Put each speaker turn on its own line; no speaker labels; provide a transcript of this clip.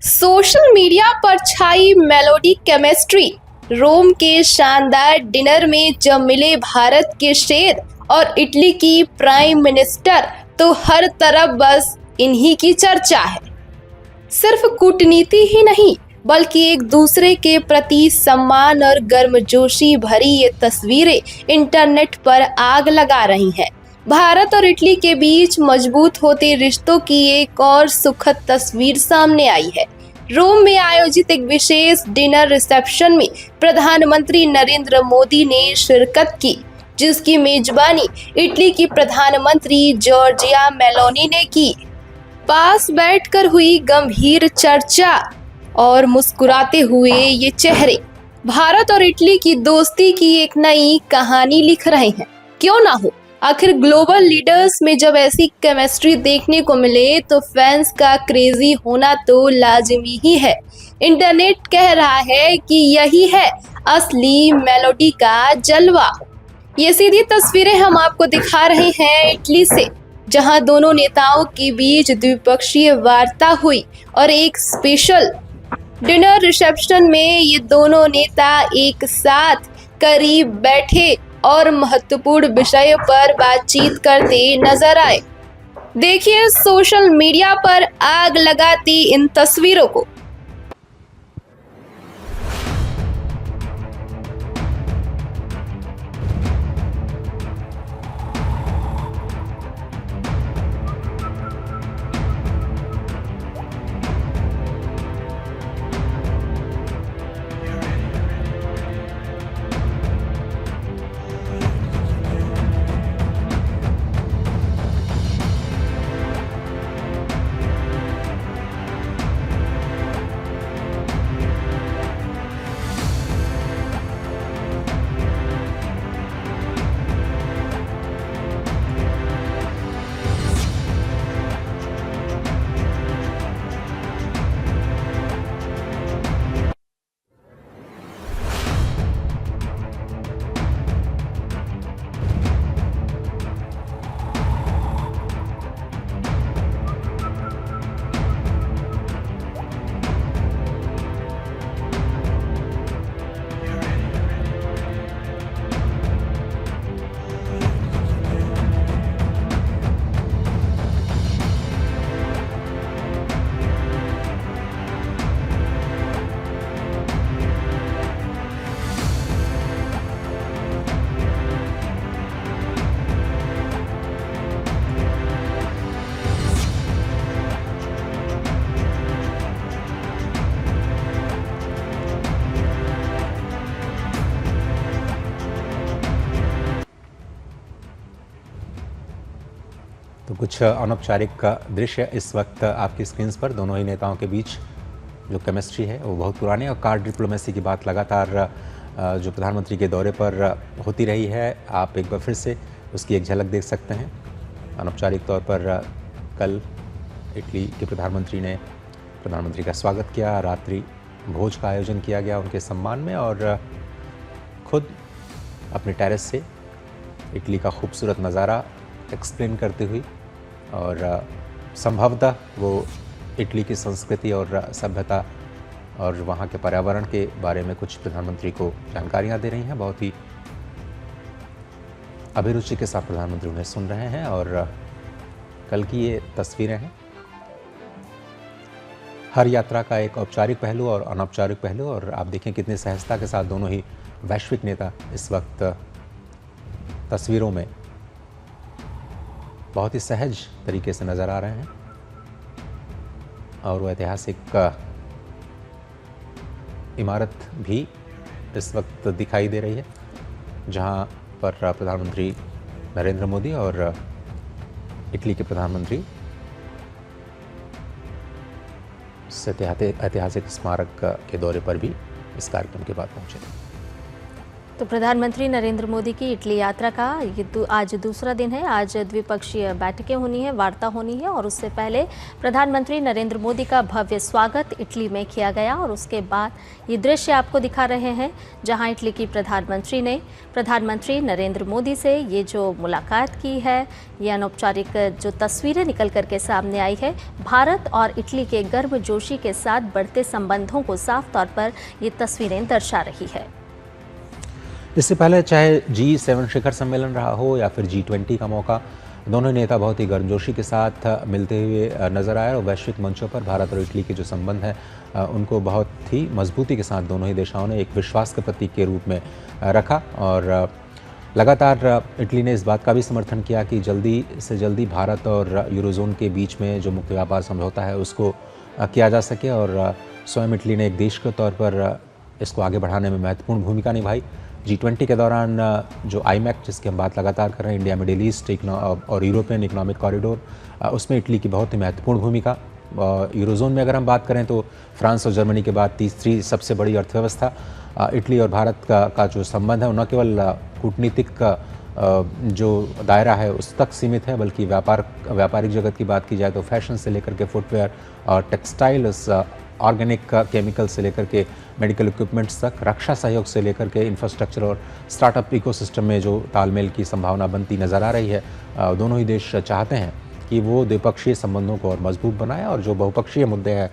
Social media पर छाई melody chemistry. रोम के शानदार डिनर में जब मिले भारत के शेर और इटली की प्राइम मिनिस्टर, तो हर तरफ बस इन्हीं की चर्चा है। सिर्फ कूटनीति ही नहीं, बल्कि एक दूसरे के प्रति सम्मान और गर्मजोशी भरी ये तस्वीरें इंटरनेट पर आग लगा रही हैं। भारत और इटली के बीच मजबूत होते रिश्तों की एक और सुखद तस्वीर सामने आई है। रोम में आयोजित एक विशेष डिनर रिसेप्शन में प्रधानमंत्री नरेंद्र मोदी ने शिरकत की, जिसकी मेजबानी इटली की प्रधानमंत्री जॉर्जिया मेलोनी ने की। पास बैठकर हुई गंभीर चर्चा और मुस्कुराते हुए ये चेहरे भारत और इटली की दोस्ती की एक नई कहानी लिख रहे हैं। क्यों ना हो, आखिर ग्लोबल लीडर्स में जब ऐसी केमिस्ट्री देखने को मिले तो फैंस का क्रेजी होना तो लाजिमी ही है। इंटरनेट कह रहा है कि यही है असली मेलोडी का जलवा। ये सीधी तस्वीरें हम आपको दिखा रहे हैं इटली से, जहां दोनों नेताओं के बीच द्विपक्षीय वार्ता हुई और एक स्पेशल डिनर रिसेप्शन में ये दोनों नेता एक साथ करीब बैठे और महत्वपूर्ण विषयों पर बातचीत करते नजर आए। देखिए सोशल मीडिया पर आग लगाती इन तस्वीरों को।
तो कुछ अनौपचारिक दृश्य इस वक्त आपकी स्क्रीन पर दोनों ही नेताओं के बीच जो केमिस्ट्री है वो बहुत पुराने और कार्ड डिप्लोमेसी की बात लगातार जो प्रधानमंत्री के दौरे पर होती रही है। आप एक बार फिर से उसकी एक झलक देख सकते हैं। अनौपचारिक तौर पर कल इटली के प्रधानमंत्री ने प्रधानमंत्री का स्वागत किया, रात्रि भोज का आयोजन किया गया उनके सम्मान में, और खुद अपने टेरेस से इटली का खूबसूरत नज़ारा एक्सप्लेन करते हुए और संभवतः वो इटली की संस्कृति और सभ्यता और वहाँ के पर्यावरण के बारे में कुछ प्रधानमंत्री को जानकारियाँ दे रही हैं। बहुत ही अभिरुचि के साथ प्रधानमंत्री उन्हें सुन रहे हैं और कल की ये तस्वीरें हैं। हर यात्रा का एक औपचारिक पहलू और अनौपचारिक पहलू, और आप देखें कितनी सहजता के साथ दोनों ही वैश्विक नेता इस वक्त तस्वीरों में बहुत ही सहज तरीके से नज़र आ रहे हैं। और वो ऐतिहासिक इमारत भी इस वक्त दिखाई दे रही है, जहां पर प्रधानमंत्री नरेंद्र मोदी और इटली के प्रधानमंत्री इस ऐतिहासिक स्मारक के दौरे पर भी इस कार्यक्रम के बाद पहुंचे।
तो प्रधानमंत्री नरेंद्र मोदी की इटली यात्रा का ये आज दूसरा दिन है। आज द्विपक्षीय बैठकें होनी है, वार्ता होनी है और उससे पहले प्रधानमंत्री नरेंद्र मोदी का भव्य स्वागत इटली में किया गया। और उसके बाद ये दृश्य आपको दिखा रहे हैं जहां इटली की प्रधानमंत्री ने प्रधानमंत्री नरेंद्र मोदी से ये जो मुलाकात की है, ये अनौपचारिक जो तस्वीरें निकल करके सामने आई है, भारत और इटली के गर्मजोशी के साथ बढ़ते संबंधों को साफ तौर पर ये तस्वीरें दर्शा रही है।
इससे पहले चाहे G7 शिखर सम्मेलन रहा हो या फिर G20 का मौका, दोनों नेता बहुत ही गर्मजोशी के साथ मिलते हुए नजर आए और वैश्विक मंचों पर भारत और इटली के जो संबंध हैं उनको बहुत ही मजबूती के साथ दोनों ही देशों ने एक विश्वास के प्रतीक के रूप में रखा। और लगातार इटली ने इस बात का भी समर्थन किया कि जल्दी से जल्दी भारत और यूरोजोन के बीच में जो मुक्त व्यापार समझौता है उसको किया जा सके। और स्वयं इटली ने एक देश के तौर पर इसको आगे बढ़ाने में महत्वपूर्ण भूमिका निभाई। G20 के दौरान जो IMEC जिसकी हम बात लगातार कर रहे हैं, इंडिया मिडिल ईस्ट और यूरोपियन इकोनॉमिक कॉरिडोर, उसमें इटली की बहुत ही महत्वपूर्ण भूमिका। यूरोजोन में अगर हम बात करें तो फ्रांस और जर्मनी के बाद तीसरी सबसे बड़ी अर्थव्यवस्था। इटली और भारत का जो संबंध है न केवल कूटनीतिक जो दायरा है उस तक सीमित है, बल्कि व्यापारिक जगत की बात की जाए तो फैशन से लेकर के फुटवेयर और टेक्सटाइल, ऑर्गेनिक केमिकल से लेकर के मेडिकल इक्विपमेंट्स तक, रक्षा सहयोग से लेकर के इंफ्रास्ट्रक्चर और स्टार्टअप इकोसिस्टम में जो तालमेल की संभावना बनती नज़र आ रही है। दोनों ही देश चाहते हैं कि वो द्विपक्षीय संबंधों को और मजबूत बनाए और जो बहुपक्षीय मुद्दे हैं